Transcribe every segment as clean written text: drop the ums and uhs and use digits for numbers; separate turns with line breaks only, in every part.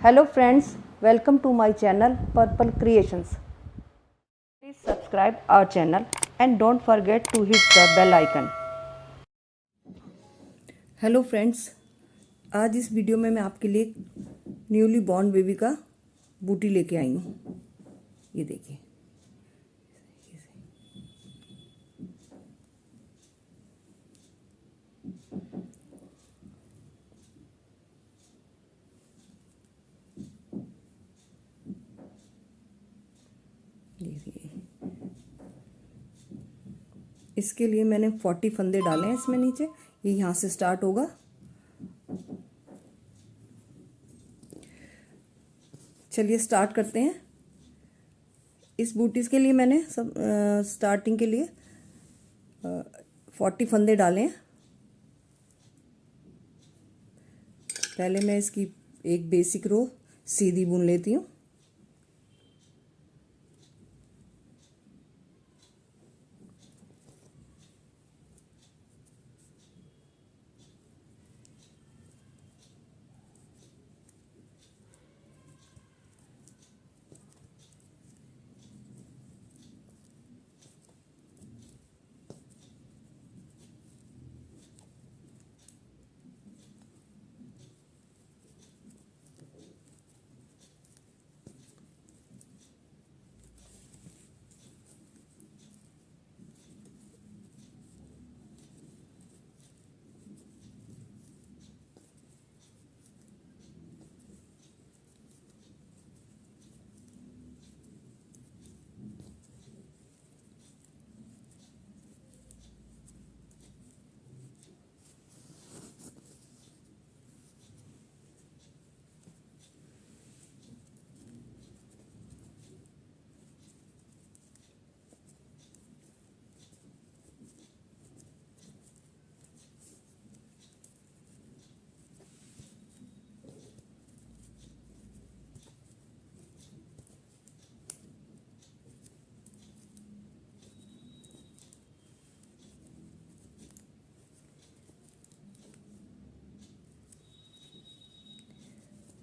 Hello friends, welcome to my channel Purple Creations. Please subscribe our channel and don't forget to hit the bell icon. Hello friends, आज इस video में मैं आपके लिए newly born baby का बूटी लेके आई हूँ। ये देखिए, इसके लिए मैंने 40 फंदे डाले हैं इसमें नीचे। ये यहाँ से स्टार्ट होगा। चलिए स्टार्ट करते हैं। इस बूटीज के लिए मैंने सब स्टार्टिंग के लिए 40 फंदे डाले हैं। पहले मैं इसकी एक बेसिक रो सीधी बुन लेती हूँ।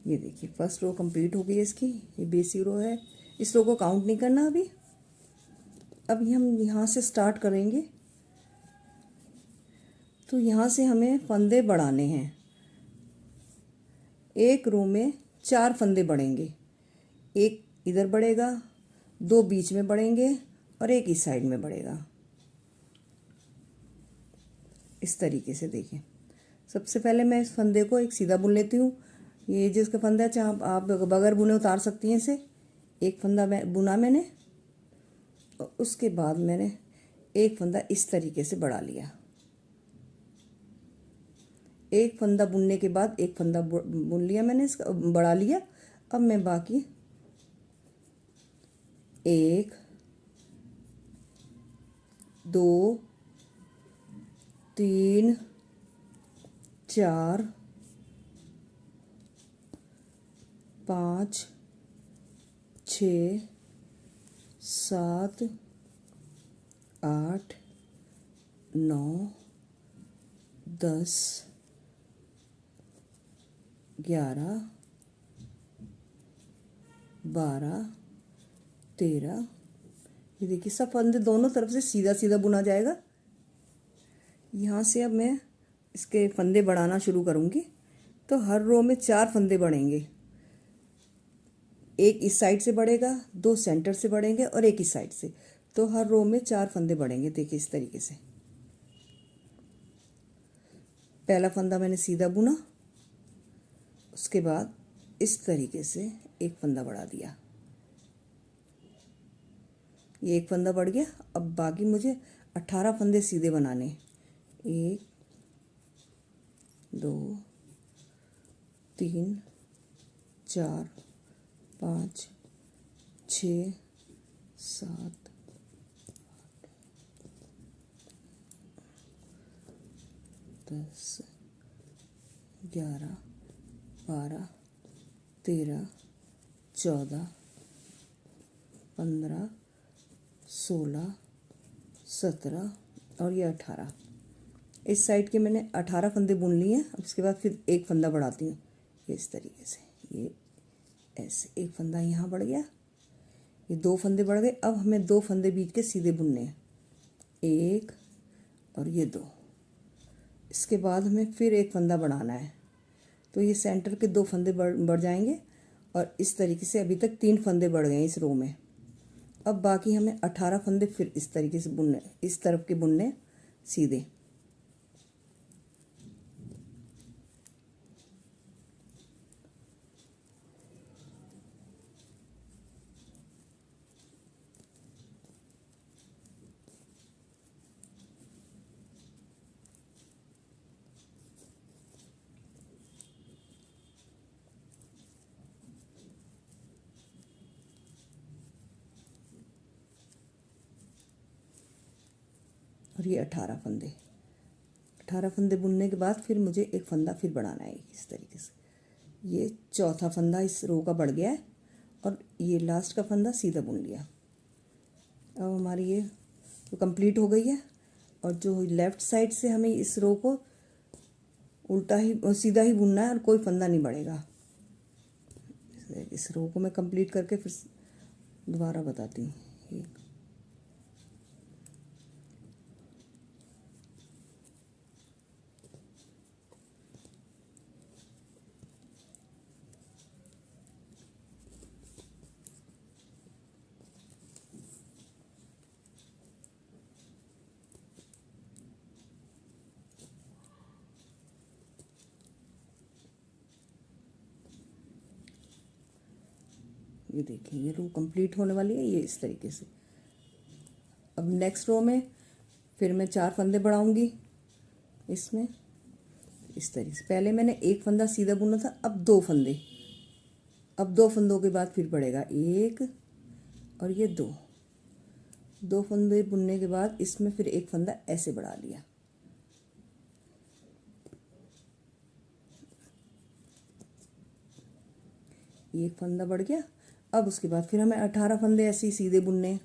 ये देखिए, फर्स्ट रो कंप्लीट हो गई है इसकी। ये बेसिक रो है, इस रो को काउंट नहीं करना अभी। अभी हम यहाँ से स्टार्ट करेंगे, तो यहाँ से हमें फंदे बढ़ाने हैं। एक रो में 4 फंदे बढ़ेंगे। एक इधर बढ़ेगा, 2 बीच में बढ़ेंगे और एक इस साइड में बढ़ेगा। इस तरीके से देखिए। सबसे पहले मैं इस फंदे को एक सीधा बुन लेती हूँ। ये जिसका फंदा है, चाहे आप बगैर बुने उतार सकती हैं इसे। एक फंदा बुना मैंने, और उसके बाद मैंने एक फंदा इस तरीके से बढ़ा लिया। एक फंदा बुनने के बाद एक फंदा बुन लिया मैंने, इसका बढ़ा लिया। अब मैं बाकी 1 2 3 4 5 6 7 8 9 10 11 12 13। ये देखिए, सब फंदे दोनों तरफ से सीधा सीधा बुना जाएगा। यहाँ से अब मैं इसके फंदे बढ़ाना शुरू करूँगी। तो हर रो में 4 फंदे बढ़ेंगे। एक इस साइड से बढ़ेगा, 2 सेंटर से बढ़ेंगे और एक इस साइड से। तो हर रो में 4 फंदे बढ़ेंगे। देखिए इस तरीके से। पहला फंदा मैंने सीधा बुना, उसके बाद इस तरीके से एक फंदा बढ़ा दिया। ये एक फंदा बढ़ गया। अब बाकी मुझे 18 फंदे सीधे बनाने। 1 2 3 4 5 6 7 10 11 12 13 14 15 16 17 और ये 18। इस साइड के मैंने 18 फंदे बुन लिए हैं। अब इसके बाद फिर एक फंदा बढ़ाती हूँ। ये इस तरीके से, ये ऐसे एक फंदा यहाँ बढ़ गया, ये 2 फंदे बढ़ गए। अब हमें 2 फंदे बीच के सीधे बुनने हैं, 1 और ये 2। इसके बाद हमें फिर एक फंदा बढ़ाना है, तो ये सेंटर के 2 फंदे बढ़ जाएंगे और इस तरीके से अभी तक 3 फंदे बढ़ गए इस रो में। अब बाकी हमें 18 फंदे फिर इस तरीके से बुनने, इस तरफ के बुनने सीधे। और ये 18 फंदे, 18 फंदे बुनने के बाद फिर मुझे एक फंदा फिर बढ़ाना है इस तरीके से। ये चौथा फंदा इस रो का बढ़ गया है और ये लास्ट का फंदा सीधा बुन लिया। अब हमारी ये तो कंप्लीट हो गई है। और जो लेफ़्ट साइड से हमें इस रो को उल्टा ही सीधा ही बुनना है और कोई फंदा नहीं बढ़ेगा। इस रो को मैं कंप्लीट करके फिर दोबारा बताती हूँ। ये देखिए ये रो कंप्लीट होने वाली है, ये इस तरीके से। अब नेक्स्ट रो में फिर मैं 4 फंदे बढ़ाऊंगी इसमें इस तरीके से। पहले मैंने एक फंदा सीधा बुना था, अब 2 फंदे, अब 2 फंदों के बाद फिर बढ़ेगा 1 और ये 2 फंदे बुनने के बाद इसमें फिर एक फंदा ऐसे बढ़ा लिया। एक फंदा बढ़ गया। अब उसके बाद फिर हमें 18 फंदे ऐसे ही सीधे बुनने हैं।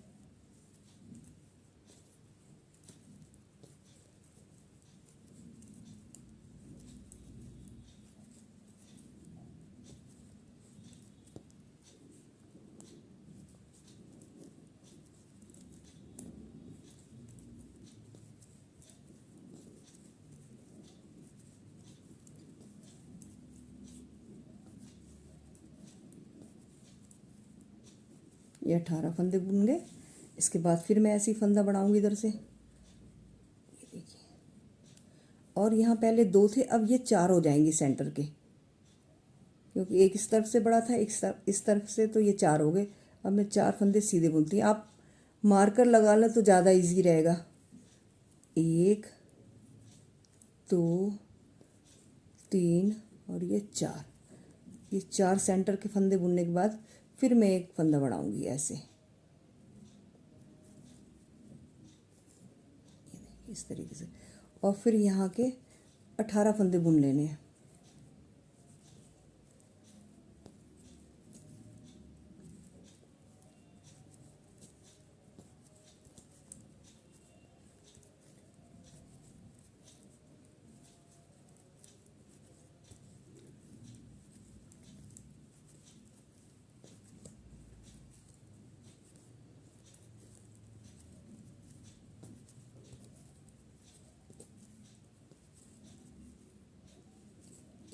ये 18 फंदे बुन गए। इसके बाद फिर मैं ऐसे ही फंदा बढ़ाऊंगी इधर से, ये देखिए। और यहाँ पहले 2 थे, अब ये 4 हो जाएंगे सेंटर के, क्योंकि एक इस तरफ से बड़ा था, एक इस तरफ से, तो ये 4 हो गए। अब मैं 4 फंदे सीधे बुनती हूँ। आप मार्कर लगा लें तो ज़्यादा इजी रहेगा। 1 2 3 और ये 4, ये 4 सेंटर के फंदे बुनने के बाद फिर मैं एक फंदा बढ़ाऊंगी ऐसे, इस तरीके से। और फिर यहाँ के 18 फंदे बुन लेने हैं।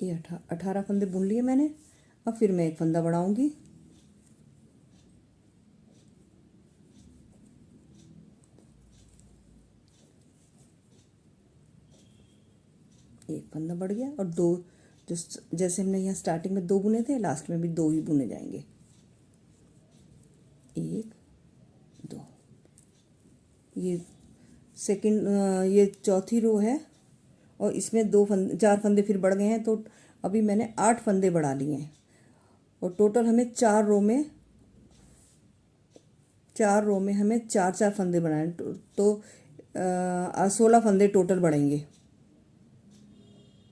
ये 18 फंदे बुन लिए मैंने। अब फिर मैं एक फंदा बढ़ाऊंगी, एक फंदा बढ़ गया। और 2, जैसे हमने यहाँ स्टार्टिंग में 2 बुने थे, लास्ट में भी 2 ही बुने जाएंगे। 1 2, ये सेकंड, ये चौथी रो है और इसमें 4 फंदे फिर बढ़ गए हैं, तो अभी मैंने 8 फंदे बढ़ा लिए हैं। और टोटल हमें 4 रो में 4 फंदे बनाए, तो 16 फंदे टोटल बढ़ेंगे।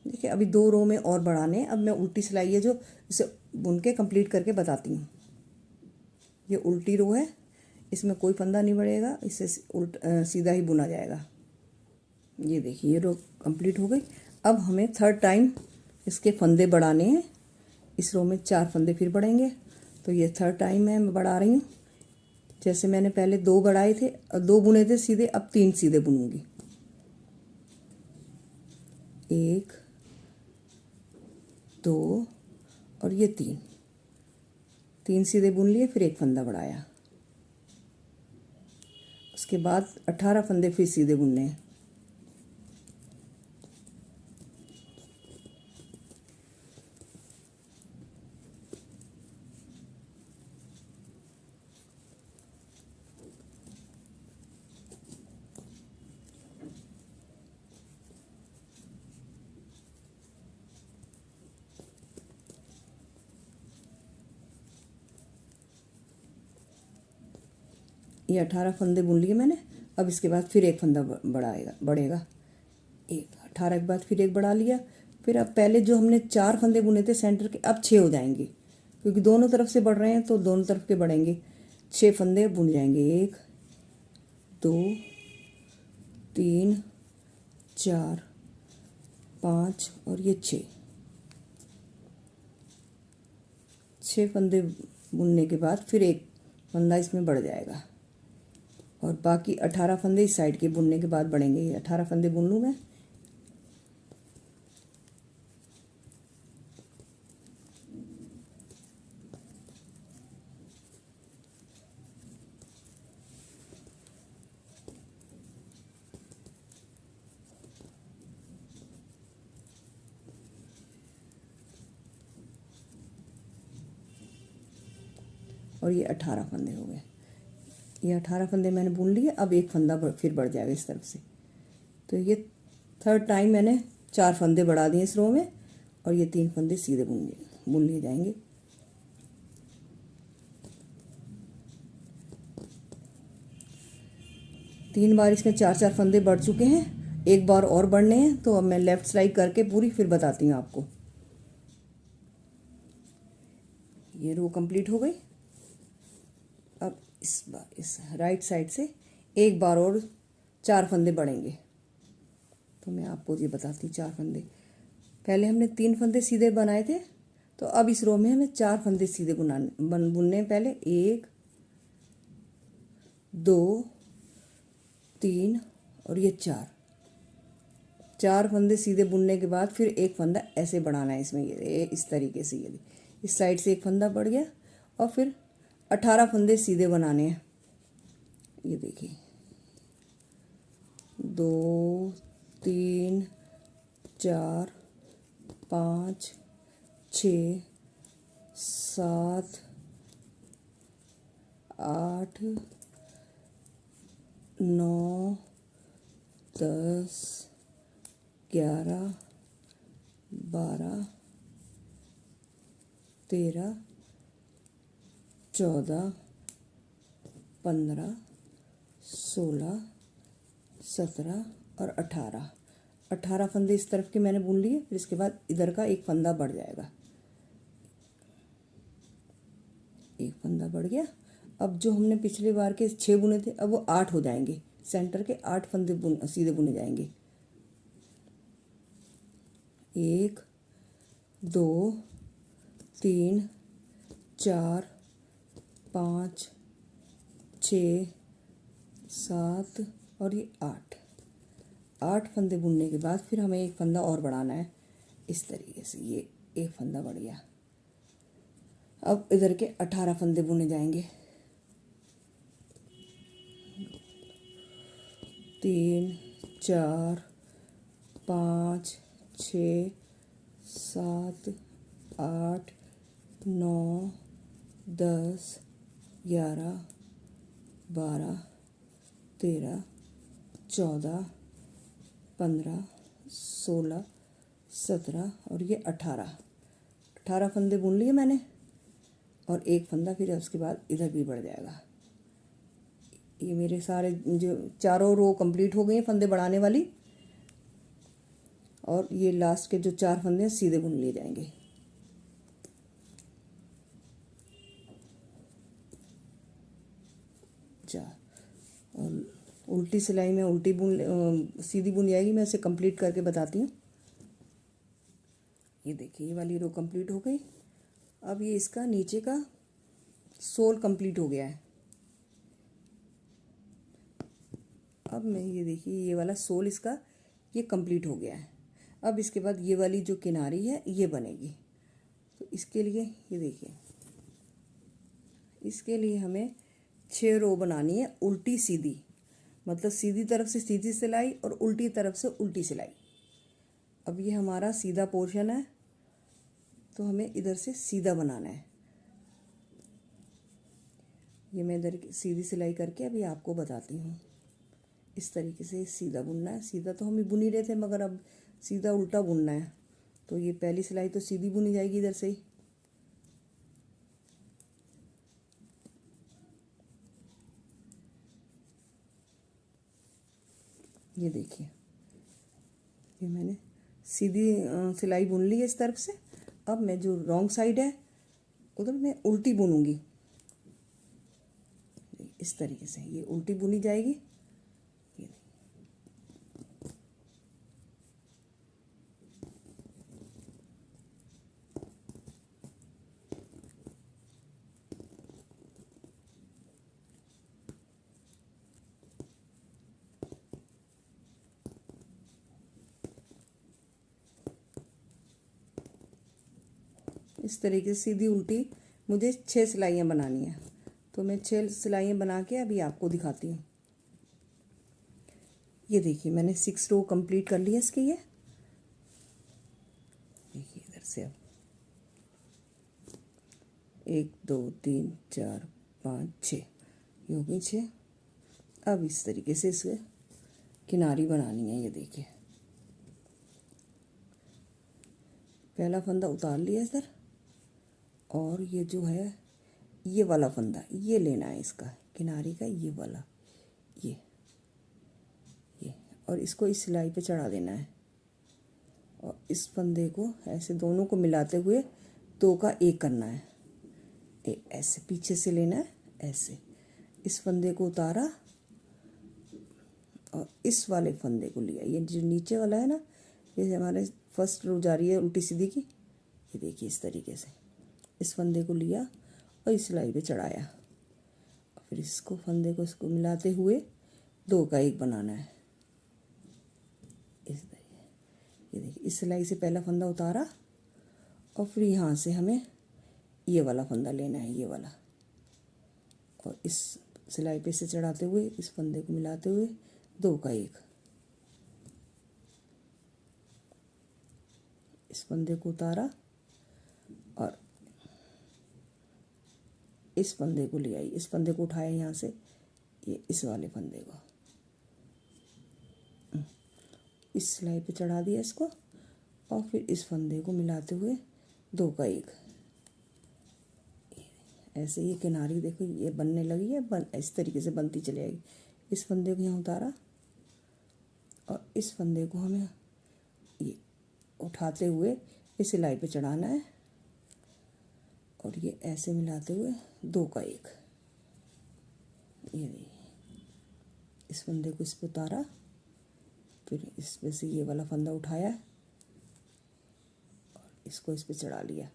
देखिए अभी 2 रो में और बढ़ाने। अब मैं उल्टी सिलाई है जो इसे बुन के कंप्लीट करके बताती हूँ। ये उल्टी रो है, इसमें कोई फंदा नहीं बढ़ेगा, इससे सीधा ही बुना जाएगा। ये देखिए ये रो कंप्लीट हो गई। अब हमें 3rd टाइम इसके फंदे बढ़ाने हैं। इस रो में 4 फंदे फिर बढ़ेंगे, तो ये थर्ड टाइम है, मैं बढ़ा रही हूँ। जैसे मैंने पहले 2 बढ़ाए थे और 2 बुने थे सीधे, अब 3 सीधे बुनूंगी। 1 2 और ये 3 सीधे बुन लिए, फिर एक फंदा बढ़ाया। उसके बाद 18 फंदे फिर सीधे बुनने हैं। ये 18 फंदे बुन लिए मैंने। अब इसके बाद फिर एक फंदा बढ़ेगा। एक 18 के बाद फिर एक बढ़ा लिया। फिर अब पहले जो हमने 4 फंदे बुने थे सेंटर के, अब 6 हो जाएंगे, क्योंकि दोनों तरफ से बढ़ रहे हैं तो दोनों तरफ के बढ़ेंगे। 6 फंदे बुन जाएंगे। 1 2 3 4 5 और ये 6 फंदे बुनने के बाद फिर एक फंदा इसमें बढ़ जाएगा और बाकी 18 फंदे इस साइड के बुनने के बाद बढ़ेंगे। ये 18 फंदे बुन लूँ मैं। और ये 18 फंदे हो गए। ये 18 फंदे मैंने बुन लिए। अब एक फंदा फिर बढ़ जाएगा इस तरफ से। तो ये थर्ड टाइम मैंने 4 फंदे बढ़ा दिए इस रो में और ये 3 फंदे सीधे बुन लिए जाएंगे। तीन बार इसमें 4-4 फंदे बढ़ चुके हैं, एक बार और बढ़ने हैं। तो अब मैं लेफ़्ट साइड करके पूरी फिर बताती हूँ आपको। ये रो कंप्लीट हो गई। अब इस राइट साइड से एक बार और 4 फंदे बढ़ेंगे। तो मैं आपको ये बताती हूँ। 4 फंदे पहले हमने 3 फंदे सीधे बनाए थे, तो अब इस रो में हमें 4 फंदे सीधे बुनने हैं। पहले 1 2 3 और ये 4 फंदे सीधे बुनने के बाद फिर एक फंदा ऐसे बढ़ाना है इसमें। ये इस तरीके से, ये इस साइड से एक फंदा बढ़ गया और फिर 18 फंदे सीधे बनाने हैं। ये देखिए 2 3 4 5 6 7 8 9 10 11 12 13 14 15 16 17 और 18 फंदे इस तरफ के मैंने बुन लिए। फिर इसके बाद इधर का एक फंदा बढ़ जाएगा। एक फंदा बढ़ गया। अब जो हमने पिछली बार के 6 बुने थे, अब वो 8 हो जाएंगे। सेंटर के 8 फंदे सीधे बुने जाएंगे। 1 2 3 4 5 6 7 और ये 8 फंदे बुनने के बाद फिर हमें एक फंदा और बढ़ाना है इस तरीके से। ये एक फंदा बढ़ गया। अब इधर के 18 फंदे बुने जाएंगे। 3 4 5 6 7 8 9 10 11 12 13 14 15 16 17 और ये 18 फंदे बुन लिए मैंने और एक फंदा फिर उसके बाद इधर भी बढ़ जाएगा। ये मेरे सारे जो चारों रो कंप्लीट हो गई हैं फंदे बढ़ाने वाली, और ये लास्ट के जो 4 फंदे हैं सीधे बुन लिए जाएंगे। और उल्टी सिलाई में उल्टी सीधी बुन जाएगी। मैं इसे कंप्लीट करके बताती हूँ। ये देखिए ये वाली रो कंप्लीट हो गई। अब ये इसका नीचे का सोल कंप्लीट हो गया है। अब मैं ये देखिए ये वाला सोल इसका ये कंप्लीट हो गया है। अब इसके बाद ये वाली जो किनारी है ये बनेगी। तो इसके लिए ये देखिए, इसके लिए हमें 6 रो बनानी है उल्टी सीधी, मतलब सीधी तरफ से सीधी सिलाई और उल्टी तरफ से उल्टी सिलाई। अब ये हमारा सीधा पोर्शन है तो हमें इधर से सीधा बनाना है। ये मैं इधर सीधी सिलाई करके अभी आपको बताती हूँ। इस तरीके से सीधा बुनना है। सीधा तो हम बुन ही रहे थे मगर अब सीधा उल्टा बुनना है। तो ये पहली सिलाई तो सीधी बुनी जाएगी इधर से ही। ये देखिए ये मैंने सीधी सिलाई बुन ली है इस तरफ से। अब मैं जो रॉन्ग साइड है उधर मैं उल्टी बुनूंगी। इस तरीके से ये उल्टी बुनी जाएगी। ये इस तरीके से सीधी उल्टी मुझे 6 सिलाइयाँ बनानी है। तो मैं 6 सिलाइयाँ बना के अभी आपको दिखाती हूँ। ये देखिए मैंने 6 रो कंप्लीट कर लिया इसके। ये देखिए इधर से अब 1 2 3 4 5 6 ये हो गई 6। अब इस तरीके से इसके किनारी बनानी है। ये देखिए पहला फंदा उतार लिया इधर, और ये जो है ये वाला फंदा ये लेना है इसका किनारी का, ये वाला ये और इसको इस सिलाई पे चढ़ा देना है। और इस फंदे को ऐसे दोनों को मिलाते हुए 2 का 1 करना है। ऐसे पीछे से लेना है, ऐसे इस फंदे को उतारा और इस वाले फंदे को लिया। ये जो नीचे वाला है ना, ये हमारे फर्स्ट रो जा रही है उल्टी सीधी की। ये देखिए इस तरीके से इस फंदे को लिया और इस सिलाई पे चढ़ाया। और फिर इसको फंदे को इसको मिलाते हुए 2 का 1 बनाना है। इस तरीके ये देखिए इस सिलाई से पहला फंदा उतारा और फिर यहाँ से हमें ये वाला फंदा लेना है, ये वाला, और इस सिलाई पे से चढ़ाते हुए इस फंदे को मिलाते हुए 2 का 1। इस फंदे को उतारा और इस फंदे को ले आई, इस फंदे को उठाया यहाँ से, ये इस वाले फंदे को इस सिलाई पे चढ़ा दिया इसको, और फिर इस फंदे को मिलाते हुए 2 का 1। ऐसे ये किनारी देखो ये बनने लगी है, इस तरीके से बनती चली आएगी। इस फंदे को यहाँ उतारा और इस फंदे को हमें ये उठाते हुए इस सिलाई पे चढ़ाना है और ये ऐसे मिलाते हुए 2 का 1। ये इस फंदे को इस पे उतारा, फिर इस पे से ये वाला फंदा उठाया और इसको इस पे चढ़ा लिया।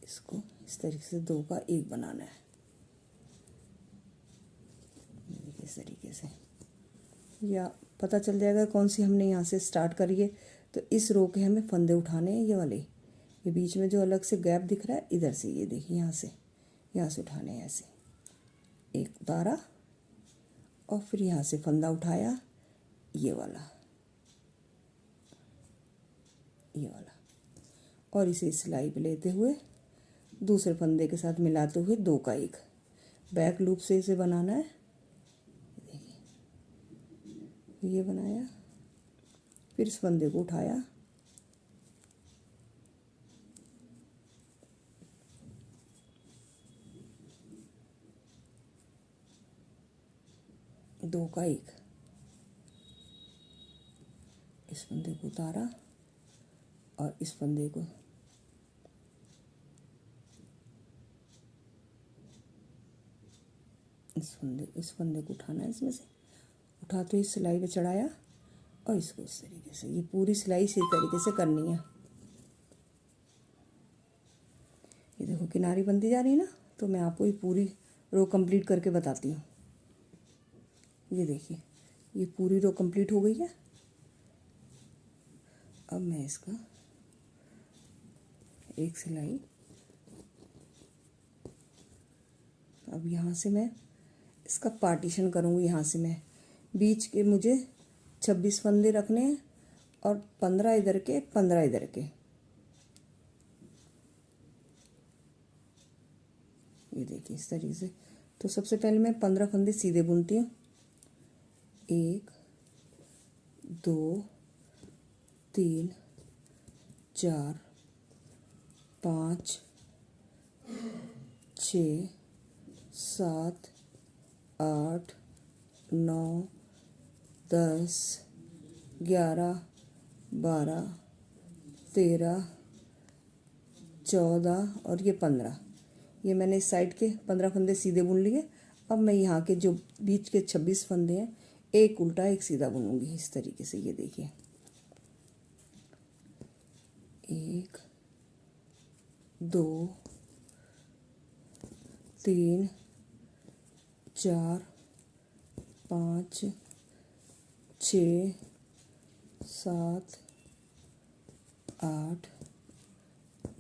इसको इस तरीके से 2 का 1 बनाना है। इस तरीके से या पता चल जाएगा कौन सी हमने यहाँ से स्टार्ट करी है। तो इस रो के हमें फंदे उठाने हैं, ये वाले, ये बीच में जो अलग से गैप दिख रहा है इधर से, ये देखिए यहाँ से उठाने हैं। ऐसे 1 उतारा और फिर यहाँ से फंदा उठाया, ये वाला और इसे सिलाई पे लेते हुए दूसरे फंदे के साथ मिलाते हुए 2 का 1 बैक लूप से इसे बनाना है। देखिए ये बनाया, फिर इस फंदे को उठाया, दो का 1 इस फंदे को उतारा और इस फंदे को इस फंदे को उठाना है, इसमें से उठाते हुए सिलाई पे चढ़ाया और इसको इस तरीके से, ये पूरी सिलाई इसी तरीके से करनी है। देखो किनारी बनती जा रही है ना, तो मैं आपको ये पूरी रो कंप्लीट करके बताती हूँ। ये देखिए ये पूरी रो कंप्लीट हो गई है। अब मैं इसका एक सिलाई, अब यहाँ से मैं इसका पार्टीशन करूँगी। यहाँ से मैं बीच के मुझे 26 फंदे रखने हैं और 15 इधर के 15 इधर के। ये देखिए इस तरीके से। तो सबसे पहले मैं 15 फंदे सीधे बुनती हूँ। 1 2 3 4 5 6 7 8 9 10 11 12 13 14 और ये 15। ये मैंने इस साइड के 15 फंदे सीधे बुन लिए। अब मैं यहाँ के जो बीच के 26 फंदे हैं, एक उल्टा एक सीधा बुनूंगी इस तरीके से। ये देखिए 1 2 3 4 5 6 7 8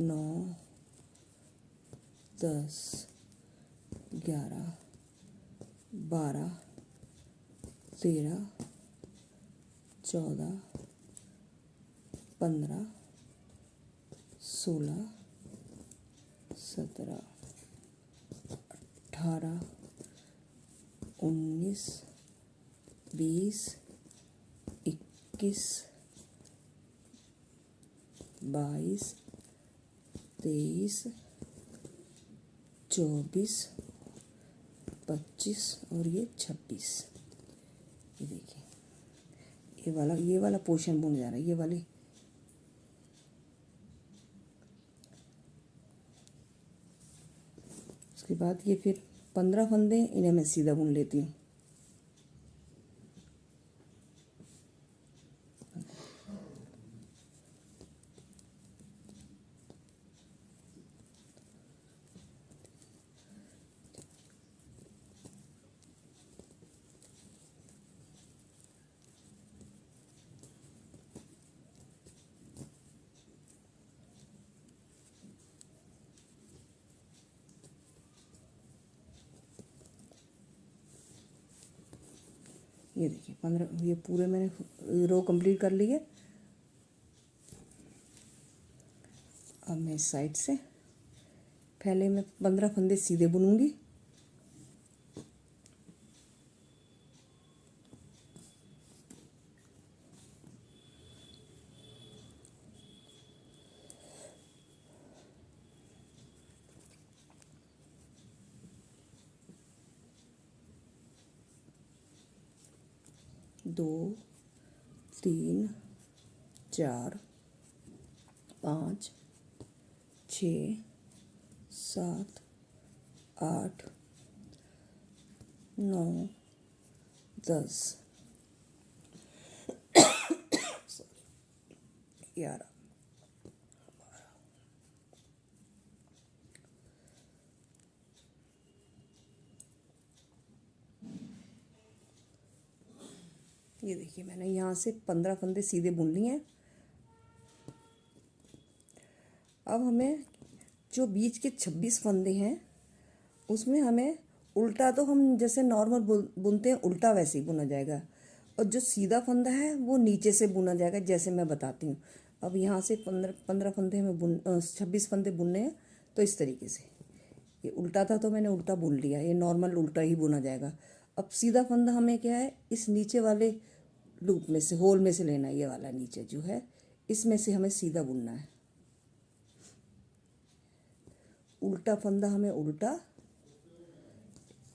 9 10 11 12 13 14 15 16 17 18 19 20 21 22 23 24 25 और ये 26। ये देखिए ये वाला पोर्शन बुन जा रहा है। ये वाले उसके बाद ये फिर 15 फंदे, इन्हें मैं सीधा बुन लेती हूँ। ये देखिए 15, ये पूरे मैंने रो कंप्लीट कर ली है। अब मैं इस साइड से पहले मैं 15 फंदे सीधे बुनूंगी। दो 3 4 5 6 7 8 9 10 11 ये देखिए मैंने यहाँ से 15 फंदे सीधे बुन लिए हैं। अब हमें जो बीच के 26 फंदे हैं उसमें हमें उल्टा, तो हम जैसे नॉर्मल बुनते हैं उल्टा वैसे ही बुना जाएगा, और जो सीधा फंदा है वो नीचे से बुना जाएगा जैसे मैं बताती हूँ। अब यहाँ से 15 फंदे हमें 26 फंदे बुनने हैं। तो इस तरीके से ये उल्टा था तो मैंने उल्टा बुन लिया, ये नॉर्मल उल्टा ही बुना जाएगा। अब सीधा फंदा हमें क्या है, इस नीचे वाले लूप में से, होल में से लेना है। ये वाला नीचे जो है इसमें से हमें सीधा बुनना है। उल्टा फंदा हमें उल्टा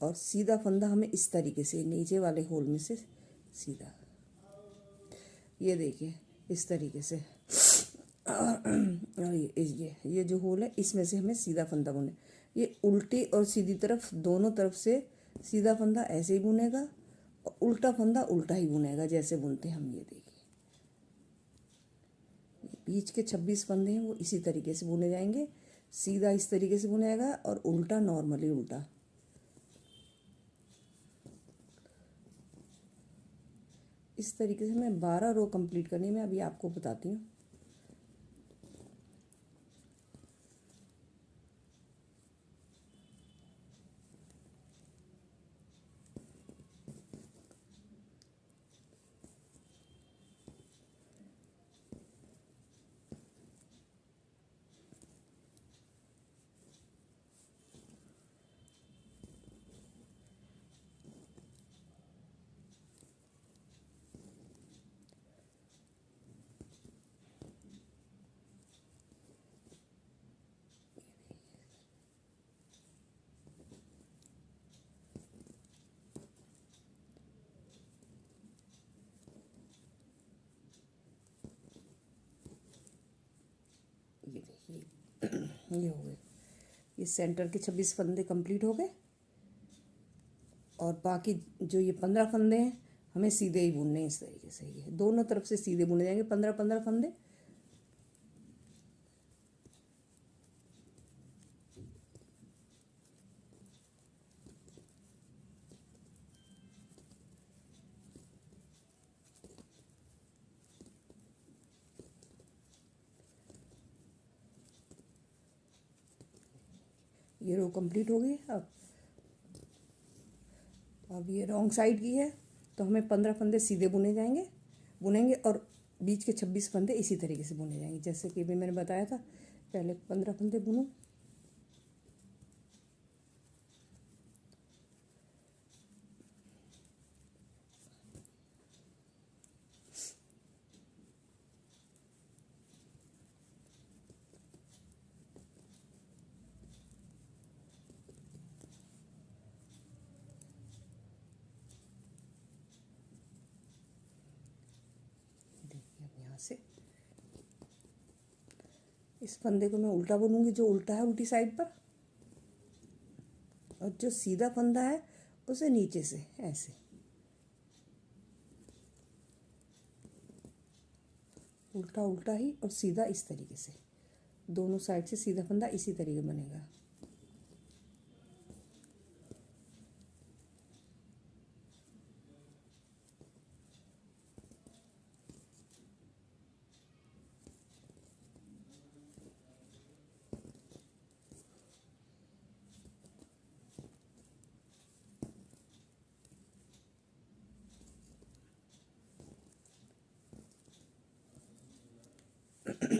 और सीधा फंदा हमें इस तरीके से नीचे वाले होल में से सीधा। ये देखिए इस तरीके से। और ये जो होल है इसमें से हमें सीधा फंदा बुने। ये उल्टी और सीधी तरफ दोनों तरफ से सीधा फंदा ऐसे ही बुनेगा और उल्टा फंदा उल्टा ही बुनेगा जैसे बुनते हैं हम। ये देखिए बीच के 26 फंदे हैं वो इसी तरीके से बुने जाएंगे। सीधा इस तरीके से बुना जाएगा और उल्टा नॉर्मली उल्टा। इस तरीके से मैं 12 रो कंप्लीट करनी है, मैं अभी आपको बताती हूँ। ये देखिए ये हो गए, ये सेंटर के 26 फंदे कंप्लीट हो गए और बाकी जो ये 15 फंदे हैं हमें सीधे ही बुनने हैं इस तरीके से। ये दोनों तरफ से सीधे बुने जाएंगे 15-15 फंदे। ये रो कंप्लीट हो गई। अब ये रॉन्ग साइड की है तो हमें 15 फंदे सीधे बुनेंगे और बीच के 26 फंदे इसी तरीके से बुने जाएंगे जैसे कि भी मैंने बताया था। पहले 15 फंदे बुनो, देखिए अब यहाँ से इस फंदे को मैं उल्टा बुनूंगी, जो उल्टा है उल्टी साइड पर, और जो सीधा फंदा है उसे नीचे से ऐसे उल्टा उल्टा ही और सीधा इस तरीके से, दोनों साइड से सीधा फंदा इसी तरीके बनेगा।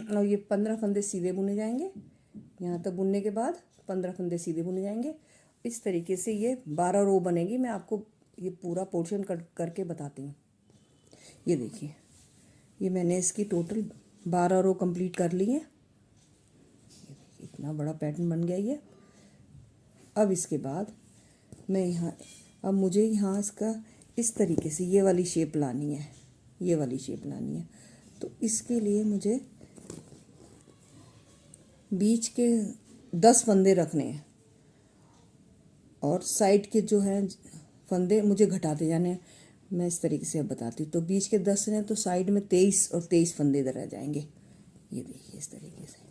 और ये 15 फंदे सीधे बुने जाएंगे। यहाँ तक बुनने के बाद 15 फंदे सीधे बुने जाएंगे। इस तरीके से ये 12 रो बनेगी। मैं आपको ये पूरा पोर्शन करके बताती हूँ। ये देखिए, ये मैंने इसकी टोटल 12 रो कंप्लीट कर ली है। इतना बड़ा पैटर्न बन गया ये। अब इसके बाद मैं यहाँ, अब मुझे यहाँ इसका इस तरीके से ये वाली शेप लानी है, ये वाली शेप लानी है। तो इसके लिए मुझे बीच के 10 फंदे रखने हैं और साइड के जो हैं फंदे मुझे घटाते जाने हैं। मैं इस तरीके से अब बताती हूँ। तो बीच के 10 हैं तो साइड में 23 और 23 फंदे इधर रह जाएंगे। ये देखिए इस तरीके से।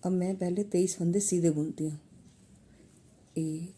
अब मैं पहले 23 फंदे सीधे बुनती हूँ। एक,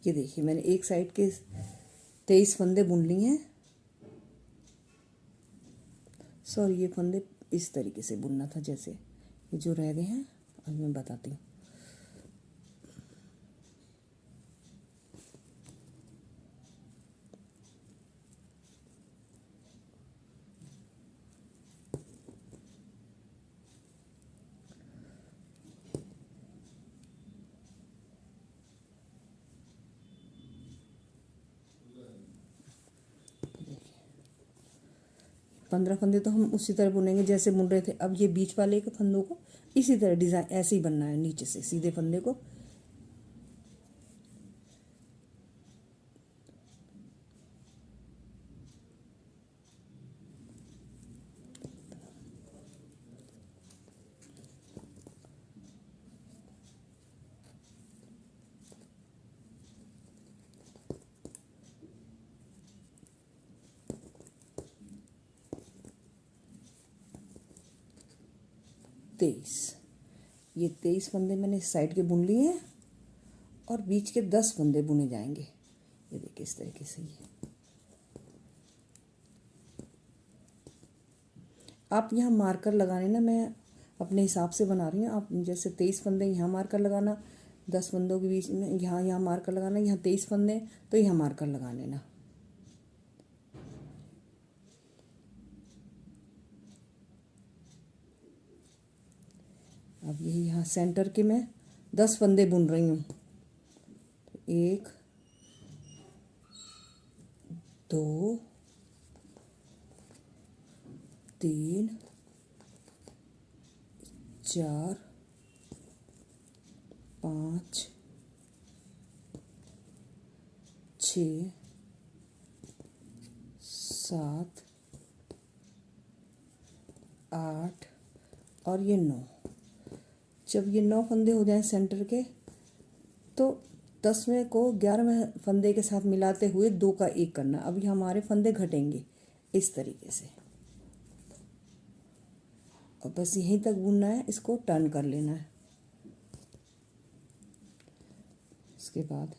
ये देखिए मैंने एक साइड के 23 फंदे बुन लिए हैं। सॉरी, ये फंदे इस तरीके से बुनना था, जैसे ये जो रह गए हैं अब मैं बताती हूँ। 15 फंदे तो हम उसी तरह बुनेंगे जैसे बुन रहे थे। अब ये बीच वाले के फंदों को इसी तरह डिज़ाइन ऐसे ही बनना है, नीचे से सीधे फंदे को। ये 23 फंदे मैंने इस साइड के बुन लिए हैं और बीच के 10 फंदे बुने जाएंगे। ये देखिए इस तरीके से। ये आप यहाँ मार्कर लगाने ना, मैं अपने हिसाब से बना रही हूँ। आप जैसे 23 फंदे यहाँ मार्कर लगाना, 10 फंदों के बीच में यहाँ मार्कर लगाना। यहाँ 23 फंदे तो यहाँ मार्कर लगा लेना। अब यही यहाँ सेंटर के मैं 10 फंदे बुन रही हूँ। 1 2 3 4 5 6 7 8 और ये 9। जब ये 9 फंदे हो जाएं सेंटर के, तो 10वें को 11वें फंदे के साथ मिलाते हुए 2 का 1 करना। अब ये हमारे फंदे घटेंगे इस तरीके से, और बस यहीं तक बुनना है। इसको टर्न कर लेना है। इसके बाद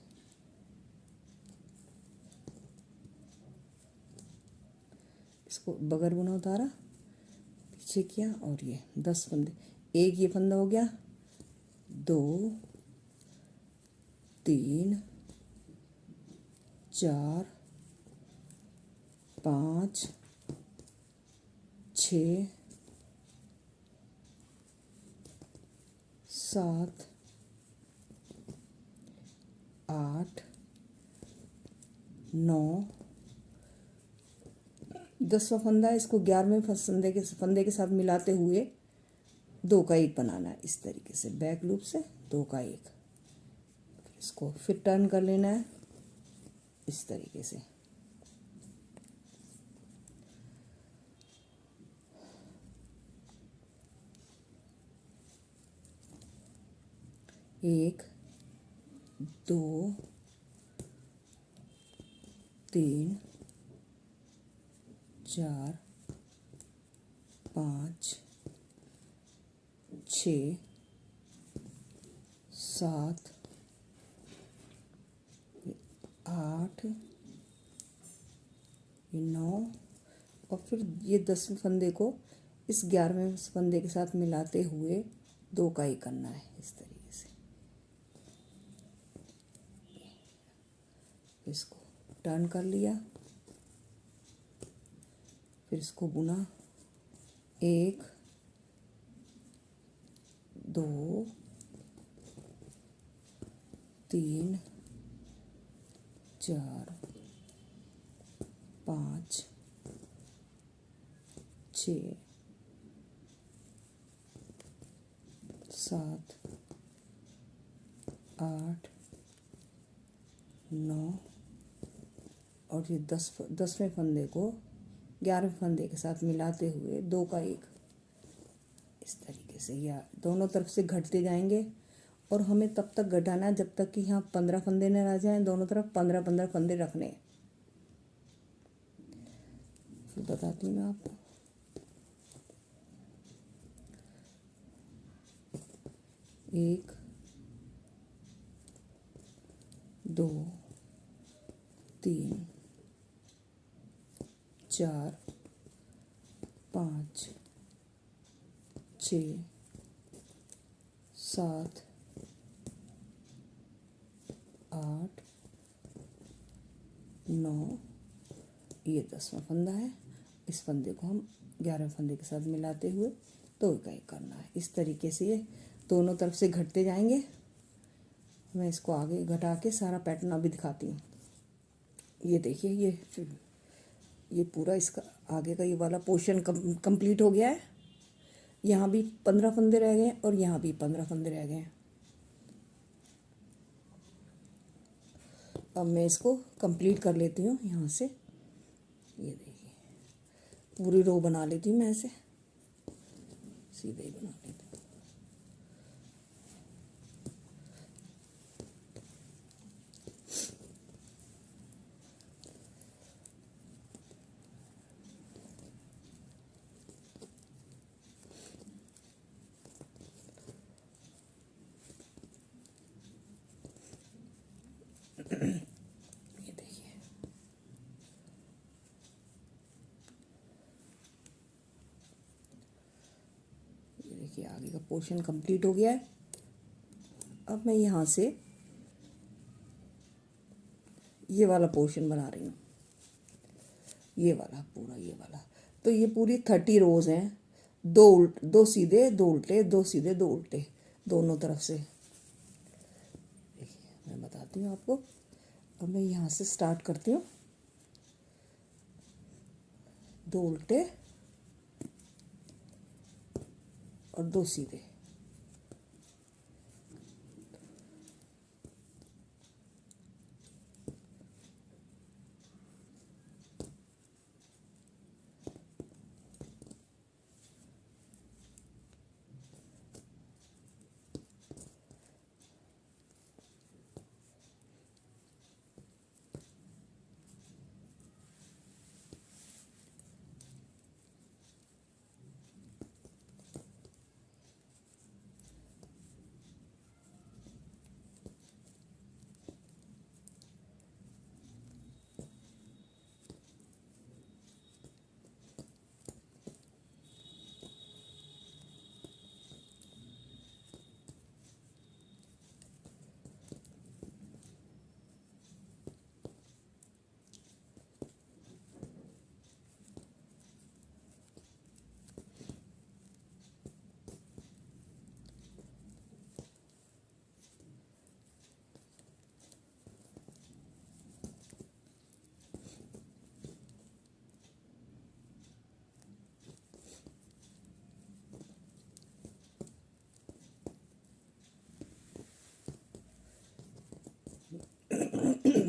इसको बगैर बुना उतारा, पीछे किया, और ये 10 फंदे। एक ये फंदा हो गया, 2 3 4 5 6 7 8 9। 10वां फंदा है, इसको 11वें फंदे के साथ मिलाते हुए 2 का 1 बनाना है इस तरीके से। बैक लूप से 2 का 1। इसको फिर टर्न कर लेना है इस तरीके से। एक 2 3 4 5 6 7 8 ये 9, और फिर ये 10वें फंदे को इस 11वें फंदे के साथ मिलाते हुए 2 का 1 करना है इस तरीके से। इसको टर्न कर लिया, फिर इसको बुना। 1 2 3 4 5 6 7 8 9, और ये 10वें फंदे को 11वें फंदे के साथ मिलाते हुए 2 का 1 इस तरीके से। या दोनों तरफ से घटते जाएंगे, और हमें तब तक घटाना है जब तक कि यहाँ 15 फंदे न रह जाएं। दोनों तरफ 15-15 फंदे रखने। फिर बताती हूँ मैं आपको। एक 2 3 4 5 6 7 8 9, ये 10वां फंदा है। इस फंदे को हम 11वें फंदे के साथ मिलाते हुए 2 का 1 करना है इस तरीके से। ये दोनों तरफ से घटते जाएंगे। मैं इसको आगे घटा के सारा पैटर्न अभी दिखाती हूँ। ये देखिए, ये ये पूरा इसका आगे का ये वाला पोर्शन कंप्लीट हो गया है। यहाँ भी 15 फंदे रह गए हैं और यहाँ भी 15 फंदे रह गए हैं। अब मैं इसको कंप्लीट कर लेती हूँ यहाँ से। ये देखिए पूरी रो बना लेती हूँ मैं ऐसे, सीधे ही बना लेती हूँ। ये देखिए आगे का पोर्शन कंप्लीट हो गया है। अब मैं यहाँ से ये वाला पोर्शन बना रही हूँ, ये वाला पूरा, ये वाला। तो ये पूरी 30 रोज़ हैं, दो सीधे दो उल्टे, दो सीधे दो उल्टे, दोनों तरफ से। देखिए मैं बताती हूँ आपको। अब मैं यहाँ से स्टार्ट करती हूँ, दो उल्टे और दो सीधे।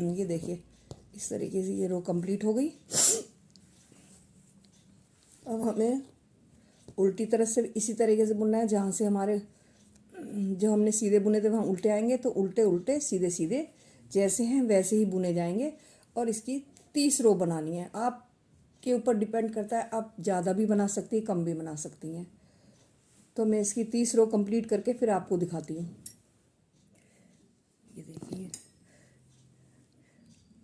ये देखिए इस तरीके से ये रो कंप्लीट हो गई। अब हमें उल्टी तरफ से इसी तरीके से बुनना है, जहाँ से हमारे जो हमने सीधे बुने थे वहाँ उल्टे आएंगे, तो उल्टे उल्टे सीधे सीधे जैसे हैं वैसे ही बुने जाएंगे। और इसकी 30 रो बनानी है। आप के ऊपर डिपेंड करता है, आप ज़्यादा भी बना सकती हैं, कम भी बना सकती हैं। तो मैं इसकी 30 रो कंप्लीट करके फिर आपको दिखाती हूँ। ये देखिए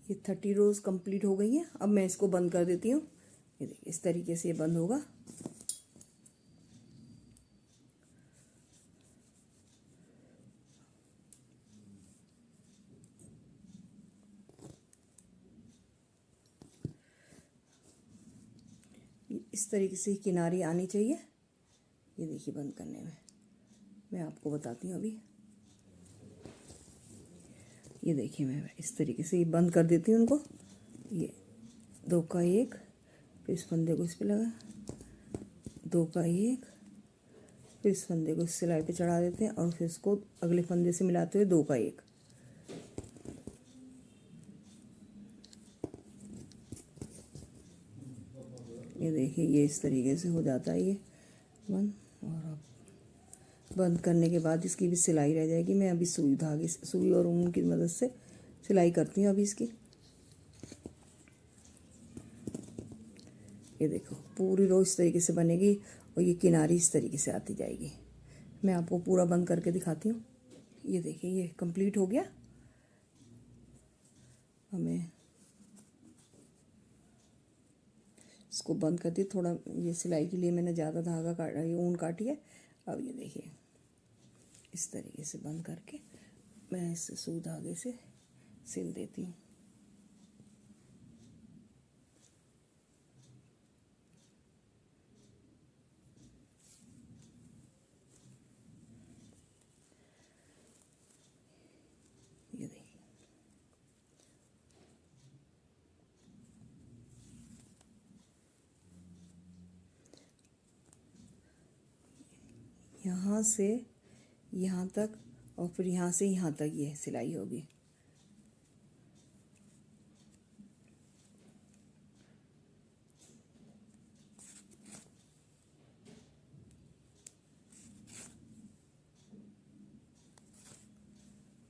ये 30 रोज़ कंप्लीट हो गई हैं। अब मैं इसको बंद कर देती हूँ। ये देखिए इस तरीके से ये बंद होगा। इस तरीके से किनारी आनी चाहिए। ये देखिए बंद करने में मैं आपको बताती हूँ अभी। ये देखिए मैं इस तरीके से ये बंद कर देती हूँ उनको। ये 2 का 1, फिर इस फंदे को इस पे लगा, 2 का 1, फिर इस फंदे को इस सिलाई पे चढ़ा देते हैं और फिर इसको अगले फंदे से मिलाते हुए 2 का 1। ये देखिए ये इस तरीके से हो जाता है ये बंद। और अब बंद करने के बाद इसकी भी सिलाई रह जाएगी। मैं अभी सुई और ऊन की मदद से सिलाई करती हूँ अभी इसकी। ये देखो पूरी रो इस तरीके से बनेगी और ये किनारी इस तरीके से आती जाएगी। मैं आपको पूरा बंद करके दिखाती हूँ। ये देखिए ये कंप्लीट हो गया। हमें इसको बंद कर दी। थोड़ा ये सिलाई के लिए मैंने ज़्यादा धागा काटा, ये ऊन काटी है। अब ये देखिए इस तरीके से बंद करके मैं इस सुई धागे से सिल देती हूँ। ये देखिए यहाँ से यहाँ तक और फिर यहाँ से यहाँ तक ये सिलाई होगी।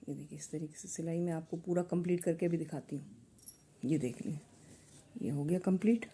ये देखिए इस तरीके से सिलाई मैं आपको पूरा कंप्लीट करके भी दिखाती हूँ। ये देख लें, ये हो गया कंप्लीट।